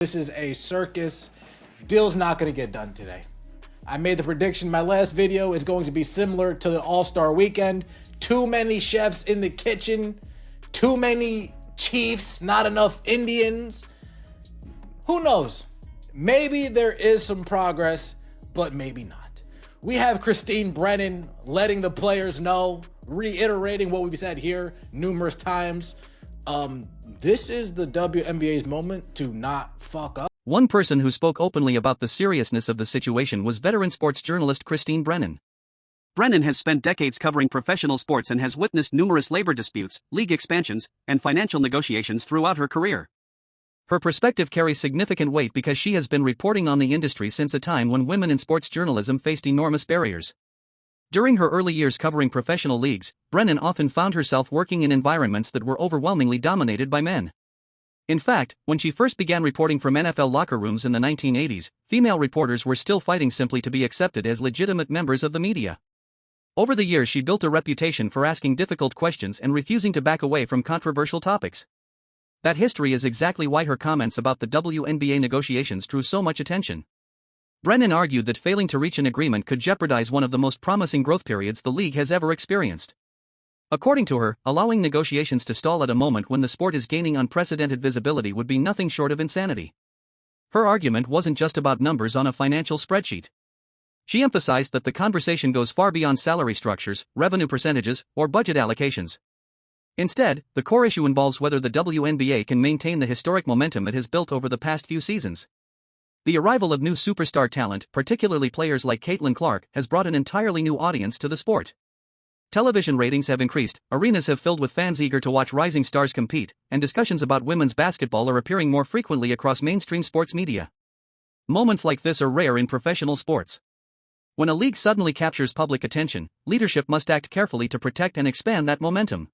This is a circus. Deal's not going to get done today. I made the prediction in my last video. It's going to be similar to the All-Star weekend. Too many chefs in the kitchen. Too many Chiefs. Not enough Indians. Who knows? Maybe there is some progress, but maybe not. We have Christine Brennan letting the players know, reiterating what we've said here numerous times. This is the WNBA's moment to not fuck up. One person who spoke openly about the seriousness of the situation was veteran sports journalist Christine Brennan. Brennan has spent decades covering professional sports and has witnessed numerous labor disputes, league expansions, and financial negotiations throughout her career. Her perspective carries significant weight because she has been reporting on the industry since a time when women in sports journalism faced enormous barriers. During her early years covering professional leagues, Brennan often found herself working in environments that were overwhelmingly dominated by men. In fact, when she first began reporting from NFL locker rooms in the 1980s, female reporters were still fighting simply to be accepted as legitimate members of the media. Over the years, she built a reputation for asking difficult questions and refusing to back away from controversial topics. That history is exactly why her comments about the WNBA negotiations drew so much attention. Brennan argued that failing to reach an agreement could jeopardize one of the most promising growth periods the league has ever experienced. According to her, allowing negotiations to stall at a moment when the sport is gaining unprecedented visibility would be nothing short of insanity. Her argument wasn't just about numbers on a financial spreadsheet. She emphasized that the conversation goes far beyond salary structures, revenue percentages, or budget allocations. Instead, the core issue involves whether the WNBA can maintain the historic momentum it has built over the past few seasons. The arrival of new superstar talent, particularly players like Caitlin Clark, has brought an entirely new audience to the sport. Television ratings have increased, arenas have filled with fans eager to watch rising stars compete, and discussions about women's basketball are appearing more frequently across mainstream sports media. Moments like this are rare in professional sports. When a league suddenly captures public attention, leadership must act carefully to protect and expand that momentum.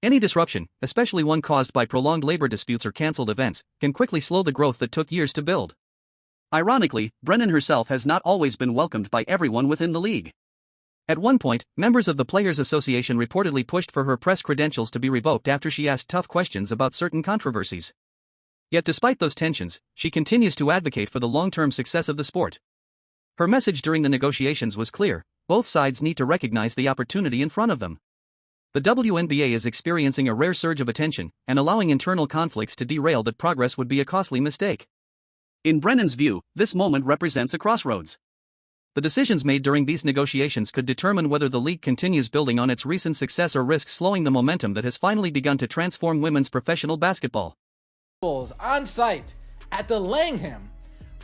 Any disruption, especially one caused by prolonged labor disputes or cancelled events, can quickly slow the growth that took years to build. Ironically, Brennan herself has not always been welcomed by everyone within the league. At one point, members of the Players Association reportedly pushed for her press credentials to be revoked after she asked tough questions about certain controversies. Yet despite those tensions, she continues to advocate for the long-term success of the sport. Her message during the negotiations was clear: both sides need to recognize the opportunity in front of them. The WNBA is experiencing a rare surge of attention, and allowing internal conflicts to derail that progress would be a costly mistake. In Brennan's view, this moment represents a crossroads. The decisions made during these negotiations could determine whether the league continues building on its recent success or risks slowing the momentum that has finally begun to transform women's professional basketball. On site at the Langham,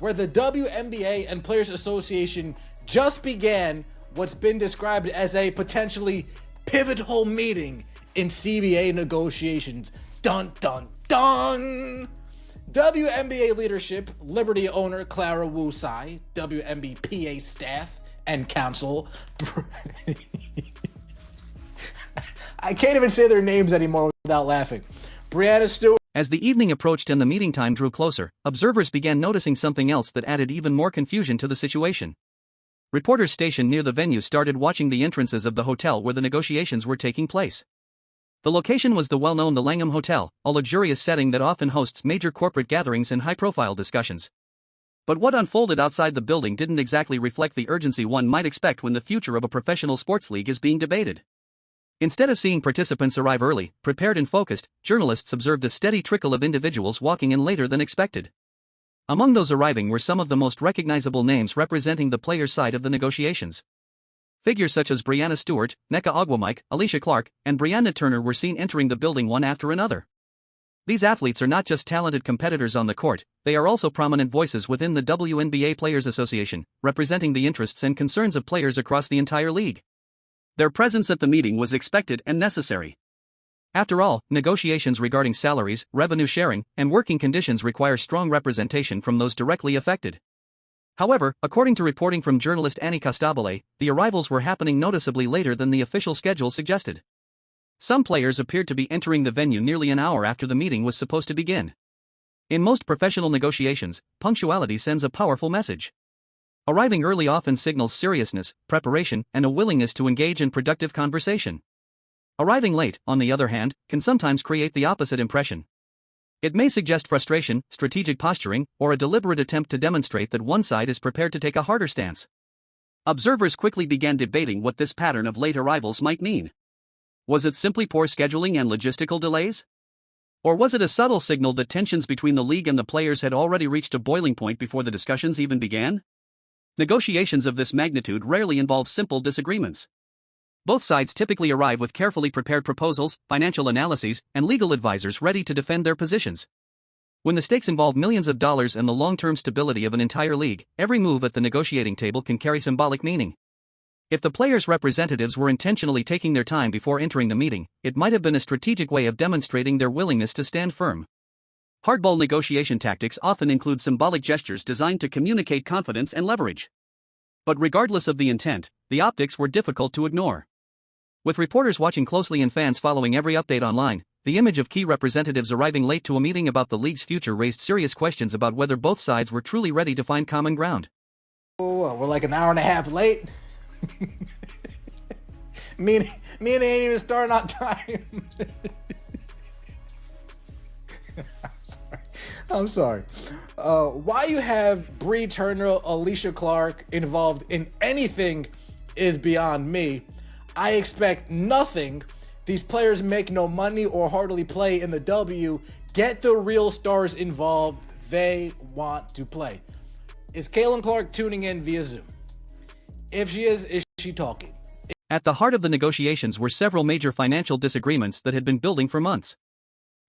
where the WNBA and Players Association just began what's been described as a potentially pivotal meeting in CBA negotiations. Dun dun dun! WNBA leadership, Liberty owner Clara Wu Tsai, WNBPA staff and council. I can't even say their names anymore without laughing. Brianna Stewart. As the evening approached and the meeting time drew closer, observers began noticing something else that added even more confusion to the situation. Reporters stationed near the venue started watching the entrances of the hotel where the negotiations were taking place. The location was the well-known The Langham Hotel, a luxurious setting that often hosts major corporate gatherings and high-profile discussions. But what unfolded outside the building didn't exactly reflect the urgency one might expect when the future of a professional sports league is being debated. Instead of seeing participants arrive early, prepared and focused, journalists observed a steady trickle of individuals walking in later than expected. Among those arriving were some of the most recognizable names representing the players' side of the negotiations. Figures such as Brianna Stewart, Nneka Ogwumike, Alicia Clark, and Brianna Turner were seen entering the building one after another. These athletes are not just talented competitors on the court, they are also prominent voices within the WNBA Players Association, representing the interests and concerns of players across the entire league. Their presence at the meeting was expected and necessary. After all, negotiations regarding salaries, revenue sharing, and working conditions require strong representation from those directly affected. However, according to reporting from journalist Annie Costabile, the arrivals were happening noticeably later than the official schedule suggested. Some players appeared to be entering the venue nearly an hour after the meeting was supposed to begin. In most professional negotiations, punctuality sends a powerful message. Arriving early often signals seriousness, preparation, and a willingness to engage in productive conversation. Arriving late, on the other hand, can sometimes create the opposite impression. It may suggest frustration, strategic posturing, or a deliberate attempt to demonstrate that one side is prepared to take a harder stance. Observers quickly began debating what this pattern of late arrivals might mean. Was it simply poor scheduling and logistical delays? Or was it a subtle signal that tensions between the league and the players had already reached a boiling point before the discussions even began? Negotiations of this magnitude rarely involve simple disagreements. Both sides typically arrive with carefully prepared proposals, financial analyses, and legal advisors ready to defend their positions. When the stakes involve millions of dollars and the long-term stability of an entire league, every move at the negotiating table can carry symbolic meaning. If the players' representatives were intentionally taking their time before entering the meeting, it might have been a strategic way of demonstrating their willingness to stand firm. Hardball negotiation tactics often include symbolic gestures designed to communicate confidence and leverage. But regardless of the intent, the optics were difficult to ignore. With reporters watching closely and fans following every update online, the image of key representatives arriving late to a meeting about the league's future raised serious questions about whether both sides were truly ready to find common ground. Oh, we're like an hour and a half late. me and ain't even starting on time. I'm sorry. Why you have Bree Turner, Alicia Clark involved in anything is beyond me. I expect nothing. These players make no money or hardly play in the W. Get the real stars involved. They want to play. Is Caitlin Clark tuning in via Zoom? If she is she talking? At the heart of the negotiations were several major financial disagreements that had been building for months.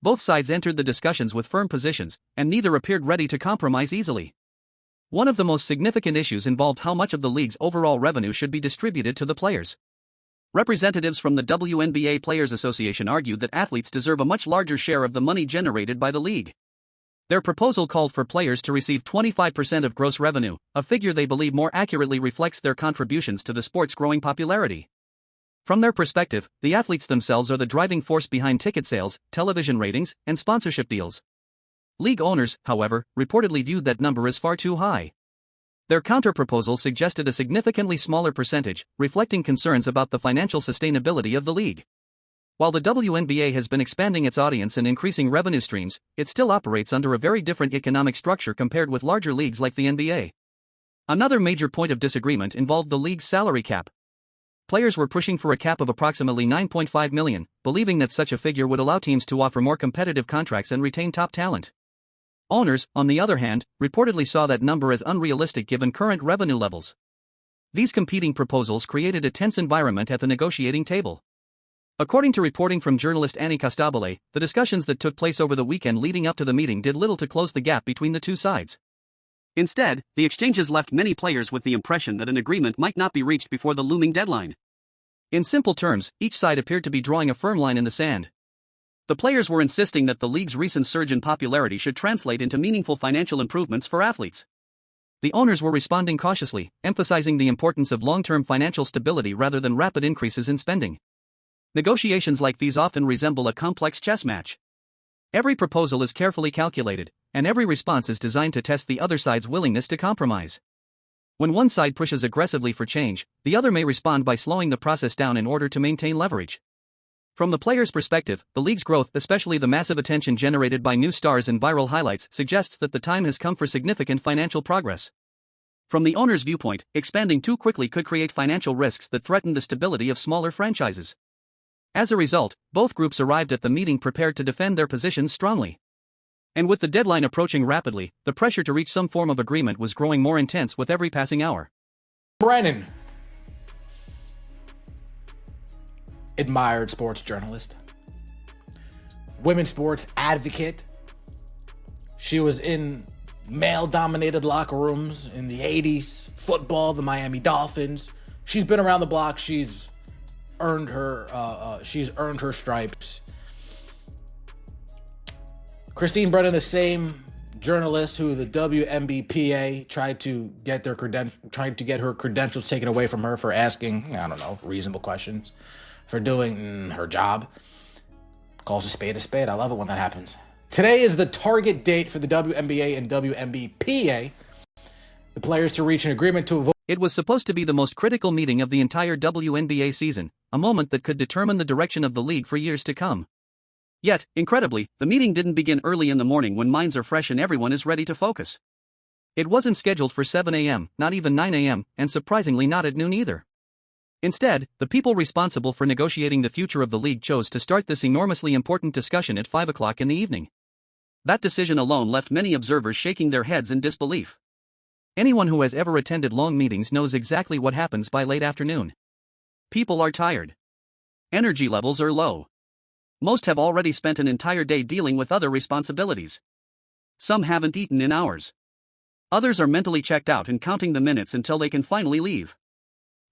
Both sides entered the discussions with firm positions, and neither appeared ready to compromise easily. One of the most significant issues involved how much of the league's overall revenue should be distributed to the players. Representatives from the WNBA Players Association argued that athletes deserve a much larger share of the money generated by the league. Their proposal called for players to receive 25% of gross revenue, a figure they believe more accurately reflects their contributions to the sport's growing popularity. From their perspective, the athletes themselves are the driving force behind ticket sales, television ratings, and sponsorship deals. League owners, however, reportedly viewed that number as far too high. Their counterproposal suggested a significantly smaller percentage, reflecting concerns about the financial sustainability of the league. While the WNBA has been expanding its audience and increasing revenue streams, it still operates under a very different economic structure compared with larger leagues like the NBA. Another major point of disagreement involved the league's salary cap. Players were pushing for a cap of approximately $9.5 million, believing that such a figure would allow teams to offer more competitive contracts and retain top talent. Owners, on the other hand, reportedly saw that number as unrealistic given current revenue levels. These competing proposals created a tense environment at the negotiating table. According to reporting from journalist Annie Costabile, the discussions that took place over the weekend leading up to the meeting did little to close the gap between the two sides. Instead, the exchanges left many players with the impression that an agreement might not be reached before the looming deadline. In simple terms, each side appeared to be drawing a firm line in the sand. The players were insisting that the league's recent surge in popularity should translate into meaningful financial improvements for athletes. The owners were responding cautiously, emphasizing the importance of long-term financial stability rather than rapid increases in spending. Negotiations like these often resemble a complex chess match. Every proposal is carefully calculated, and every response is designed to test the other side's willingness to compromise. When one side pushes aggressively for change, the other may respond by slowing the process down in order to maintain leverage. From the player's perspective, the league's growth, especially the massive attention generated by new stars and viral highlights, suggests that the time has come for significant financial progress. From the owner's viewpoint, expanding too quickly could create financial risks that threaten the stability of smaller franchises. As a result, both groups arrived at the meeting prepared to defend their positions strongly. And with the deadline approaching rapidly, the pressure to reach some form of agreement was growing more intense with every passing hour. Brennan, admired sports journalist, women's sports advocate. She was in male-dominated locker rooms in the 80s, football, the Miami Dolphins. She's been around the block. She's earned her stripes. Christine Brennan, the same journalist who the WNBPA tried to get her credentials taken away from her for asking, reasonable questions, for doing her job, calls a spade a spade. I love it when that happens. Today is the target date for the WNBA and WNBPA, the players to reach an agreement to avoid. It was supposed to be the most critical meeting of the entire WNBA season, a moment that could determine the direction of the league for years to come. Yet, incredibly, the meeting didn't begin early in the morning when minds are fresh and everyone is ready to focus. It wasn't scheduled for 7 a.m., not even 9 a.m., and surprisingly not at noon either. Instead, the people responsible for negotiating the future of the league chose to start this enormously important discussion at 5 o'clock in the evening. That decision alone left many observers shaking their heads in disbelief. Anyone who has ever attended long meetings knows exactly what happens by late afternoon. People are tired. Energy levels are low. Most have already spent an entire day dealing with other responsibilities. Some haven't eaten in hours. Others are mentally checked out and counting the minutes until they can finally leave.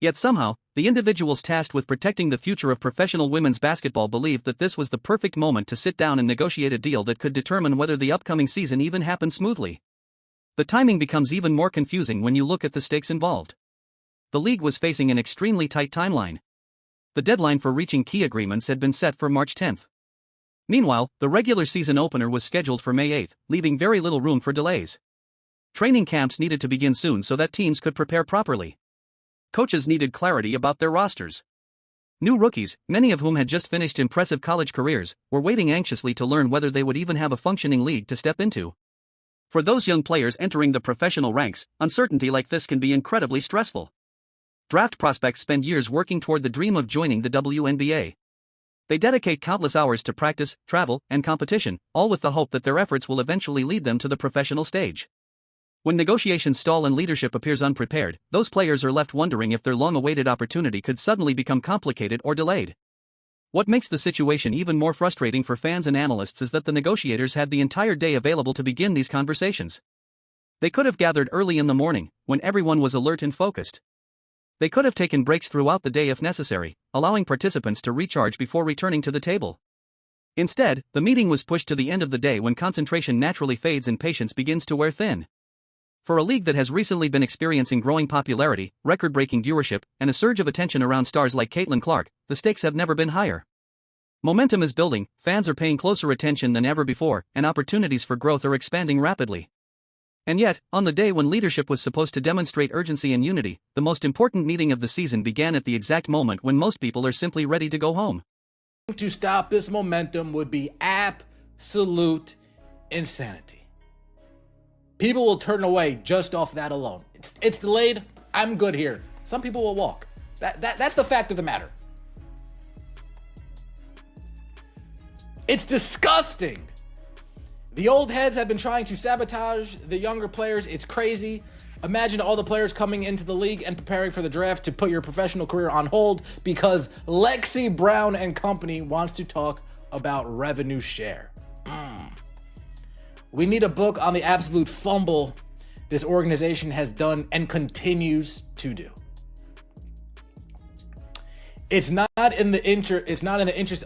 Yet somehow, the individuals tasked with protecting the future of professional women's basketball believed that this was the perfect moment to sit down and negotiate a deal that could determine whether the upcoming season even happens smoothly. The timing becomes even more confusing when you look at the stakes involved. The league was facing an extremely tight timeline. The deadline for reaching key agreements had been set for March 10th. Meanwhile, the regular season opener was scheduled for May 8th, leaving very little room for delays. Training camps needed to begin soon so that teams could prepare properly. Coaches needed clarity about their rosters. New rookies, many of whom had just finished impressive college careers, were waiting anxiously to learn whether they would even have a functioning league to step into. For those young players entering the professional ranks, uncertainty like this can be incredibly stressful. Draft prospects spend years working toward the dream of joining the WNBA. They dedicate countless hours to practice, travel, and competition, all with the hope that their efforts will eventually lead them to the professional stage. When negotiations stall and leadership appears unprepared, those players are left wondering if their long-awaited opportunity could suddenly become complicated or delayed. What makes the situation even more frustrating for fans and analysts is that the negotiators had the entire day available to begin these conversations. They could have gathered early in the morning, when everyone was alert and focused. They could have taken breaks throughout the day if necessary, allowing participants to recharge before returning to the table. Instead, the meeting was pushed to the end of the day when concentration naturally fades and patience begins to wear thin. For a league that has recently been experiencing growing popularity, record-breaking viewership, and a surge of attention around stars like Caitlin Clark, the stakes have never been higher. Momentum is building, fans are paying closer attention than ever before, and opportunities for growth are expanding rapidly. And yet, on the day when leadership was supposed to demonstrate urgency and unity, the most important meeting of the season began at the exact moment when most people are simply ready to go home. To stop this momentum would be absolute insanity. People will turn away just off that alone. It's delayed. I'm good here. Some people will walk. That's the fact of the matter. It's disgusting. The old heads have been trying to sabotage the younger players. It's crazy. Imagine all the players coming into the league and preparing for the draft to put your professional career on hold because Lexi Brown and company wants to talk about revenue share. We need a book on the absolute fumble this organization has done and continues to do. It's not in the interest